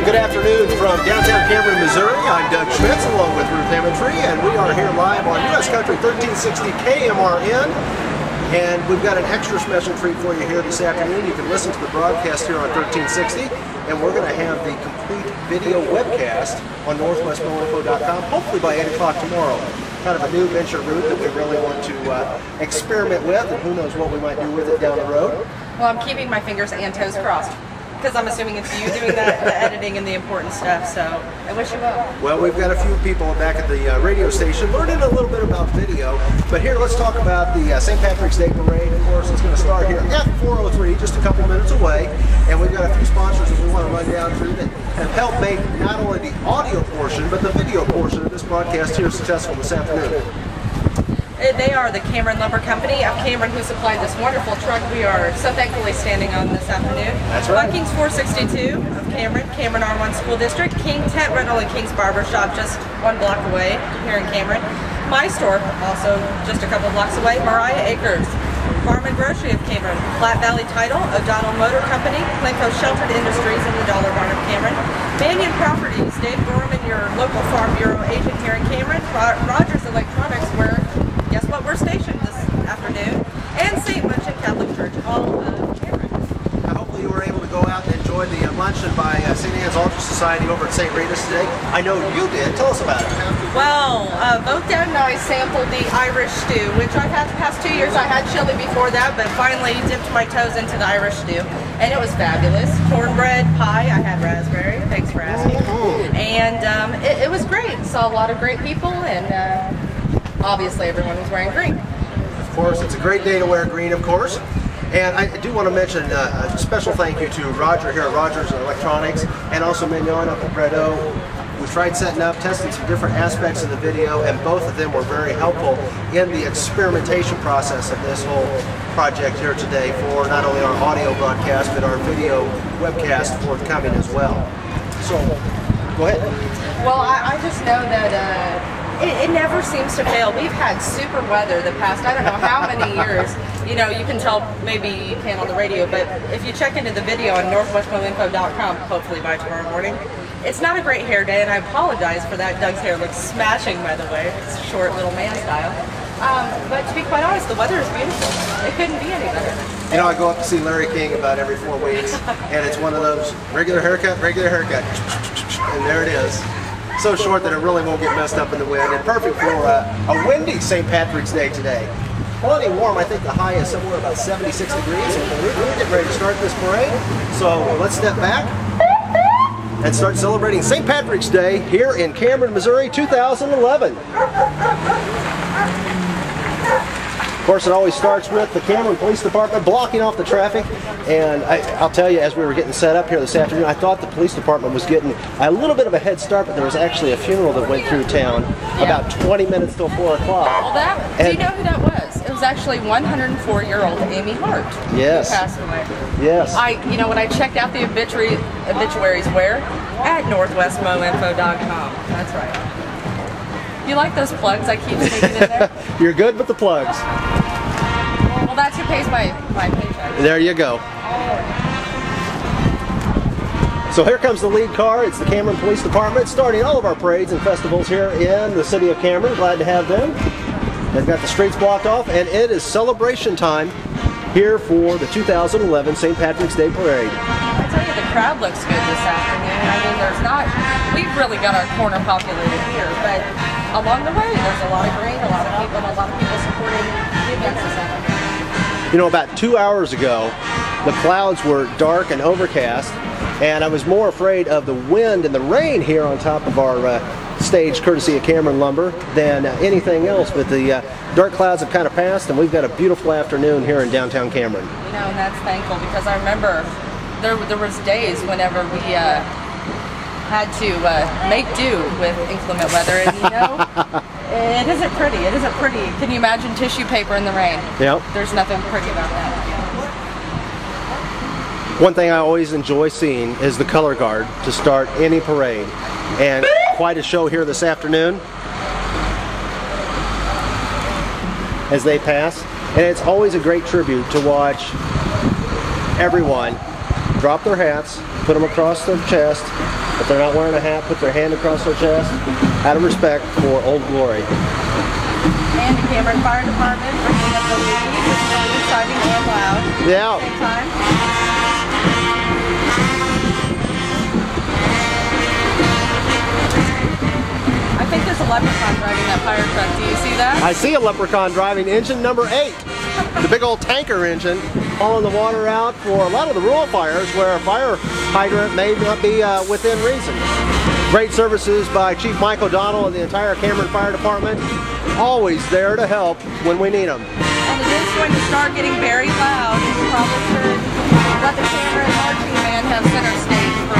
Good afternoon from downtown Cameron, Missouri. I'm Doug Schmitz along with Ruth Hammondtree, and we are here live on U.S. Country 1360 KMRN. And we've got an extra special treat for you here this afternoon. You can listen to the broadcast here on 1360, and we're going to have the complete video webcast on northwestmoinfo.com, hopefully by 8 o'clock tomorrow. Kind of a new venture route that we really want to experiment with, and who knows what we might do with it down the road. Well, I'm keeping my fingers and toes crossed, because I'm assuming it's you doing the editing and the important stuff, so I wish you well. Well, we've got a few people back at the radio station learning a little bit about video, but here let's talk about the St. Patrick's Day Parade. Of course, it's going to start here at 4:03, just a couple minutes away, and we've got a few sponsors that we want to run down through that have helped make not only the audio portion, but the video portion of this broadcast here successful this afternoon. They are the Cameron Lumber Company of Cameron, who supplied this wonderful truck we are so thankfully standing on this afternoon. That's right. Vikings 462 of Cameron, Cameron R1 School District, King Tent Rental and King's Barber Shop just 1 block away here in Cameron. My store, also just a couple blocks away, Mariah Acres. Farm and Grocery of Cameron, Flat Valley Title, O'Donnell Motor Company, Plinko Sheltered Industries, and the Dollar Barn of Cameron. Mannion Properties, Dave Gorman, your local Farm Bureau agent here in Cameron. Rogers Electronics, where guess what, we're stationed this afternoon, and St. Munchin Catholic Church, all of Cameron. Hopefully you were able to go out and enjoy the luncheon by St. Anne's Altar Society over at St. Rita's today. I know you did. Tell us about it. Well, both Dad and I sampled the Irish stew, which I've had the past 2 years. I had chili before that, but finally dipped my toes into the Irish stew, and it was fabulous. Cornbread, pie, I had raspberry, thanks for asking. And it was great. Saw a lot of great people, and obviously everyone was wearing green. Of course, it's a great day to wear green, of course. And I do want to mention a special thank you to Roger here at Rogers Electronics, and also Mignon up at Bredo. We tried setting up, testing some different aspects of the video, and both of them were very helpful in the experimentation process of this whole project here today for not only our audio broadcast, but our video webcast forthcoming as well. So, go ahead. Well, I just know that it never seems to fail. We've had super weather the past, I don't know how many years. You know, you can tell, maybe you can't on the radio, but if you check into the video on northwestmoinfo.com, hopefully by tomorrow morning, it's not a great hair day, and I apologize for that. Doug's hair looks smashing, by the way. It's short little man style. But to be quite honest, the weather is beautiful. It couldn't be any better. You know, I go up to see Larry King about every 4 weeks, and it's one of those regular haircut, and there it is. So short that it really won't get messed up in the wind, and perfect for a windy St. Patrick's Day today. Plenty warm. I think the high is somewhere about 76 degrees, and we're getting ready to start this parade. So let's step back and start celebrating St. Patrick's Day here in Cameron, Missouri, 2011. Of course, it always starts with the Cameron Police Department blocking off the traffic, and I'll tell you, as we were getting set up here this afternoon, I thought the police department was getting a little bit of a head start, but there was actually a funeral that went through town about 20 minutes till 4 o'clock. Well, do you know who that was? It was actually 104-year-old Amy Hart. Yes. Who passed away. Yes. You know, when I checked out the obituaries, where? At northwestmoinfo.com. That's right. You like those plugs I keep sneaking in there? You're good with the plugs. Well, that's who pays my paycheck. There you go. So here comes the lead car. It's the Cameron Police Department starting all of our parades and festivals here in the city of Cameron. Glad to have them. They've got the streets blocked off, and it is celebration time here for the 2011 St. Patrick's Day Parade. I tell you, the crowd looks good this afternoon. I mean, we've really got our corner populated here, but along the way, there's a lot of green, a lot of people supporting the events this afternoon. You know, about 2 hours ago, the clouds were dark and overcast, and I was more afraid of the wind and the rain here on top of our stage, courtesy of Cameron Lumber, than anything else. But the dark clouds have kind of passed, and we've got a beautiful afternoon here in downtown Cameron. You know, and that's thankful, because I remember there was days whenever we had to make do with inclement weather, and you know, it isn't pretty. It isn't pretty. Can you imagine tissue paper in the rain? Yep. There's nothing pretty about that. One thing I always enjoy seeing is the color guard to start any parade, and quite a show here this afternoon as they pass, and it's always a great tribute to watch everyone drop their hats, put them across their chest, If they're not wearing a hat, put their hand across their chest out of respect for Old Glory. And the Cameron Fire Department bringing up the lead. It's really exciting and loud. Yeah. At the same time. I think there's a leprechaun driving that fire truck. Do you see that? I see a leprechaun driving engine number 8. The big old tanker engine hauling the water out for a lot of the rural fires where a fire hydrant may not be within reason. Great services by Chief Mike O'Donnell and the entire Cameron Fire Department. Always there to help when we need them. And it is going to start getting very loud. You probably should let the Cameron marching band have center stage for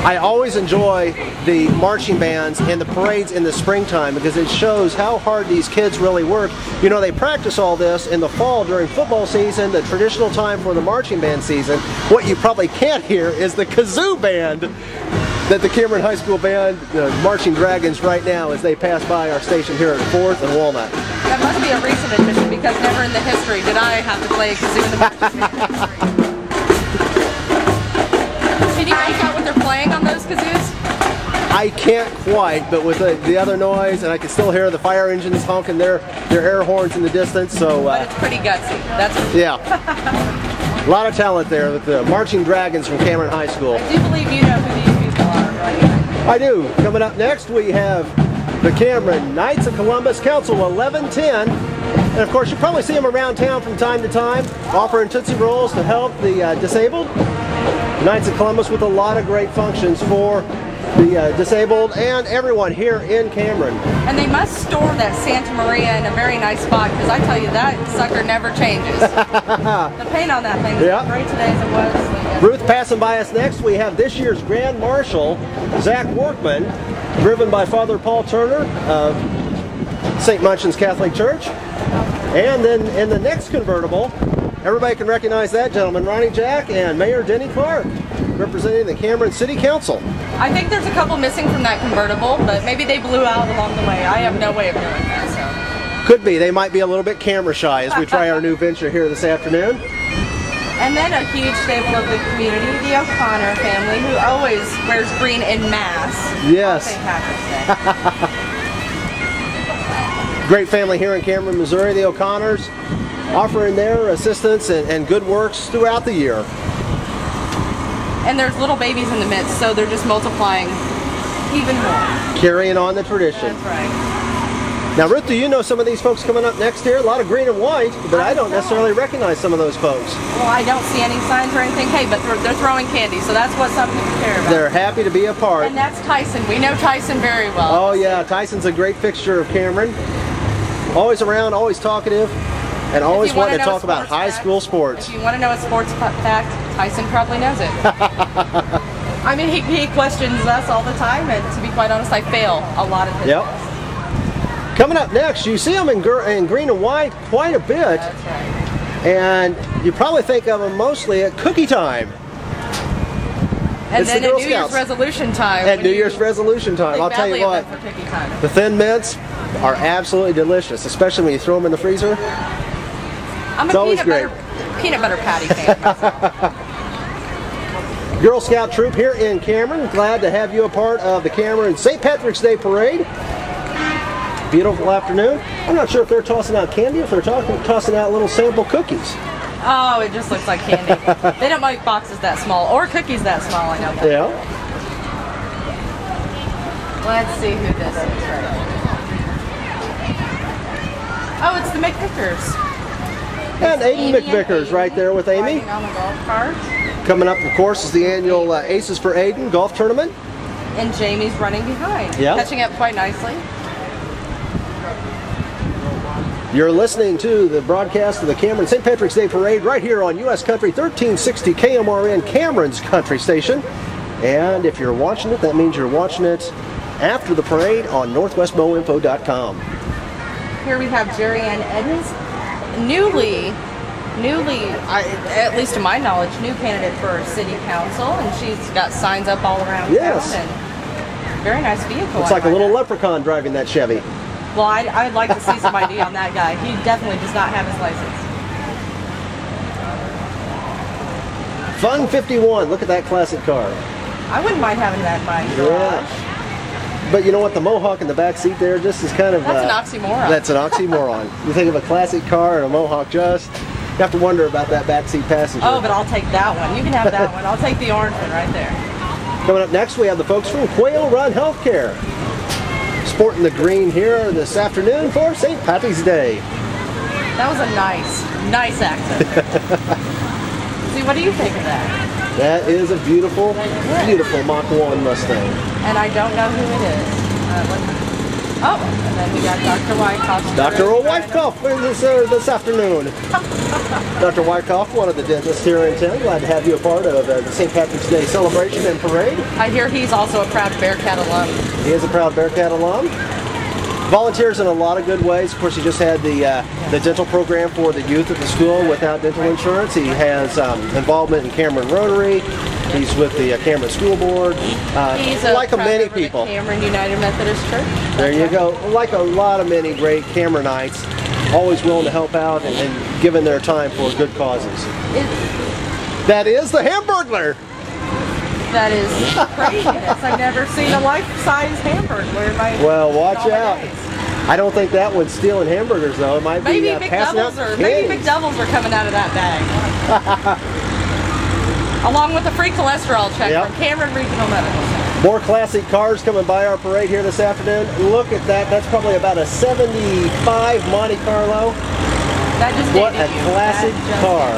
I always enjoy the marching bands and the parades in the springtime because it shows how hard these kids really work. You know, they practice all this in the fall during football season, the traditional time for the marching band season. What you probably can't hear is the kazoo band that the Cameron High School band, the Marching Dragons, right now as they pass by our station here at 4th and Walnut. That must be a recent admission because never in the history did I have to play a kazoo in the marching band. Can you make out what they're playing on those kazoos? I can't quite, but with the other noise, and I can still hear the fire engines honking their air horns in the distance. So, but it's pretty gutsy. That's yeah. A lot of talent there with the Marching Dragons from Cameron High School. I do believe you know who these people are, right? I do. Coming up next, we have the Cameron Knights of Columbus Council 1110. And of course, you probably see them around town from time to time, offering Tootsie Rolls to help the disabled. Knights of Columbus with a lot of great functions for the disabled and everyone here in Cameron. And they must store that Santa Maria in a very nice spot because I tell you, that sucker never changes. The paint on that thing is as great today as it was. Ruth passing by us next, we have this year's Grand Marshal, Zach Workman, driven by Father Paul Turner of St. Munchin's Catholic Church. And then in the next convertible, everybody can recognize that gentleman, Ronnie Jack and Mayor Denny Clark, representing the Cameron City Council. I think there's a couple missing from that convertible, but maybe they blew out along the way. I have no way of knowing that. So. Could be. They might be a little bit camera shy as we try our new venture here this afternoon. And then a huge staple of the community, the O'Connor family, who always wears green in mass. Yes. On St. Patrick's Day. Great family here in Cameron, Missouri, the O'Connors, offering their assistance and good works throughout the year. And there's little babies in the midst, so they're just multiplying even more. Carrying on the tradition. That's right. Now, Ruth, do you know some of these folks coming up next here? A lot of green and white, but I don't necessarily recognize some of those folks. Well, I don't see any signs or anything. Hey, but they're throwing candy, so that's what some people care about. They're happy to be a part. And that's Tyson. We know Tyson very well. Oh, yeah. Tyson's a great fixture of Cameron. Always around, always talkative, and always wanting to talk about high school sports. If you want to know a sports fact, Tyson probably knows it. I mean, he questions us all the time, and to be quite honest, I fail a lot of his tests. Coming up next, you see them in green and white quite a bit. That's right. And you probably think of them mostly at cookie time. And it's then the at Girl New Scouts. Year's resolution time. At New Year's resolution time. I'll tell you what, the Thin Mints are absolutely delicious, especially when you throw them in the freezer. I'm it's a always great. Peanut butter patty fan myself. Girl Scout troop here in Cameron. Glad to have you a part of the Cameron St. Patrick's Day Parade. Beautiful afternoon. I'm not sure if they're tossing out candy, if they're tossing out little sample cookies. Oh, it just looks like candy. They don't make boxes that small, or cookies that small, I know that. Yeah. Let's see who this is right now. Oh, it's the McVickers. And Aiden McVickers right there with Amy. On the golf cart. Coming up, of course, is the annual Aces for Aiden golf tournament. And Jamie's running behind. Yeah. Catching up quite nicely. You're listening to the broadcast of the Cameron St. Patrick's Day Parade right here on U.S. Country 1360 KMRN, Cameron's country station. And if you're watching it, that means you're watching it after the parade on northwestmoinfo.com. Here we have Jerry Ann Edmonds, newly, at least to my knowledge, new candidate for city council, and she's got signs up all around town. And very nice vehicle. Looks like a little leprechaun driving that Chevy. Well, I'd like to see some ID on that guy. He definitely does not have his license. Fun 51. Look at that classic car. I wouldn't mind having that in my garage. Yeah. But you know what? The Mohawk in the back seat there just is kind of... That's an oxymoron. That's an oxymoron. You think of a classic car and a Mohawk just... You have to wonder about that backseat passenger. Oh, but I'll take that one. You can have that one. I'll take the orange one right there. Coming up next, we have the folks from Quail Run Healthcare. Sporting the green here this afternoon for St. Patrick's Day. That was a nice accent there. See, what do you think of that? That is a beautiful, beautiful Mach 1 Mustang. And I don't know who it is. Oh, and then we got Dr. Wyckoff. Dr. Wyckoff this afternoon. Dr. Wyckoff, one of the dentists here in town. Glad to have you a part of the St. Patrick's Day celebration and parade. I hear he's also a proud Bearcat alum. He is a proud Bearcat alum. Volunteers in a lot of good ways. Of course, he just had the dental program for the youth at the school without dental insurance. He has involvement in Cameron Rotary. He's with the Cameron School Board. He's like many people. Cameron United Methodist Church. There you go. Like a lot of many great Cameronites, always willing to help out and giving their time for good causes. That is the Hamburglar. That is craziness. I've never seen a life-size Hamburglar in my Well, watch out. days. I don't think that one's stealing hamburgers, though. It might be passing out candies. Maybe McDoubles are coming out of that bag. Along with a free cholesterol check from Cameron Regional Medical Center. More classic cars coming by our parade here this afternoon. Look at that. That's probably about a 75 Monte Carlo. That just What a classic car.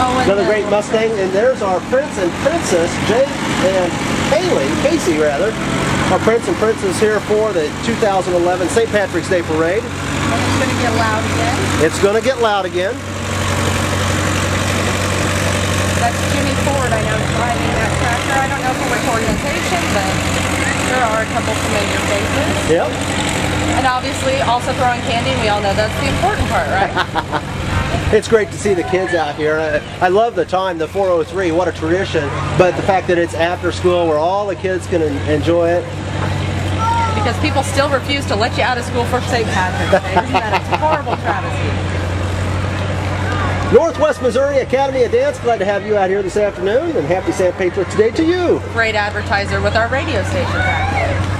Oh, another great Mustang. And there's our Prince and Princess, Jake and Casey rather. Our Prince and Princess here for the 2011 St. Patrick's Day Parade. And it's going to get loud again. It's going to get loud again. That's Jimmy Ford, I know, driving that tractor. I don't know for which organization, but there are a couple familiar faces. Yep. And obviously also throwing candy, we all know that's the important part, right? It's great to see the kids out here. I love the time, the 4:03, what a tradition. But the fact that it's after school where all the kids can enjoy it. Because people still refuse to let you out of school for St. Patrick's Day. Isn't that a horrible travesty? Northwest Missouri Academy of Dance, glad to have you out here this afternoon, and happy St. Patrick's Day to you. Great advertiser with our radio station, practically.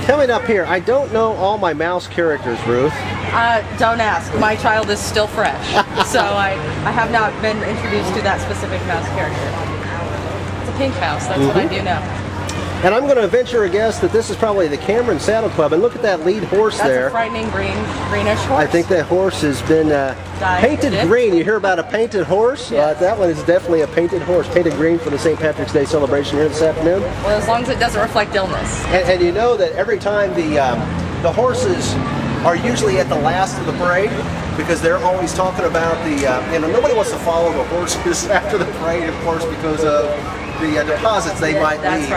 Coming up here, I don't know all my mouse characters, Ruth. Don't ask. My child is still fresh, so I have not been introduced to that specific mouse character. It's a pink mouse, that's what I do know. And I'm going to venture a guess that this is probably the Cameron Saddle Club. And look at that lead horse there. That's a frightening greenish horse. I think that horse has been painted green. You hear about a painted horse? Yes. That one is definitely a painted horse. Painted green for the St. Patrick's Day celebration here this afternoon. Well, as long as it doesn't reflect illness. And you know that every time the horses are usually at the last of the parade, because they're always talking about the, nobody wants to follow the horses after the parade, of course, because of the deposits they might leave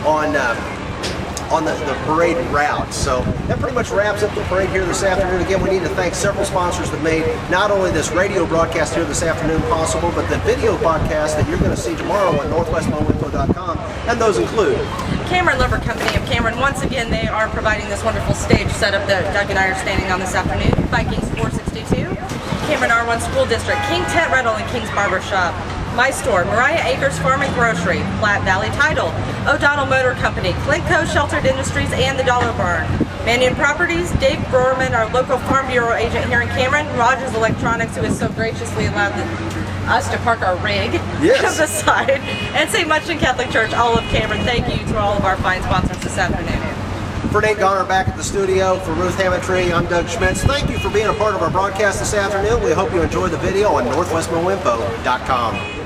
on the parade route. So that pretty much wraps up the parade here this afternoon. Again, we need to thank several sponsors that made not only this radio broadcast here this afternoon possible, but the video podcast that you're going to see tomorrow on northwestmowinfo.com, and those include Cameron Lumber Company of Cameron. Once again, they are providing this wonderful stage setup that Doug and I are standing on this afternoon. Vikings 462, Cameron R1 School District, King Tent Rental and King's Barber Shop, My Store, Mariah Acres Farm and Grocery, Platte Valley Title, O'Donnell Motor Company, Clintco Sheltered Industries, and the Dollar Barn. Mannion Properties, Dave Gorman, our local Farm Bureau agent here in Cameron, Rogers Electronics, who has so graciously allowed us to park our rig beside, and St. Munchin Catholic Church, all of Cameron. Thank you to all of our fine sponsors this afternoon. For Nate Garner back at the studio, for Ruth Hammond-Tree, I'm Doug Schmitz. Thank you for being a part of our broadcast this afternoon. We hope you enjoyed the video on northwestmowinfo.com.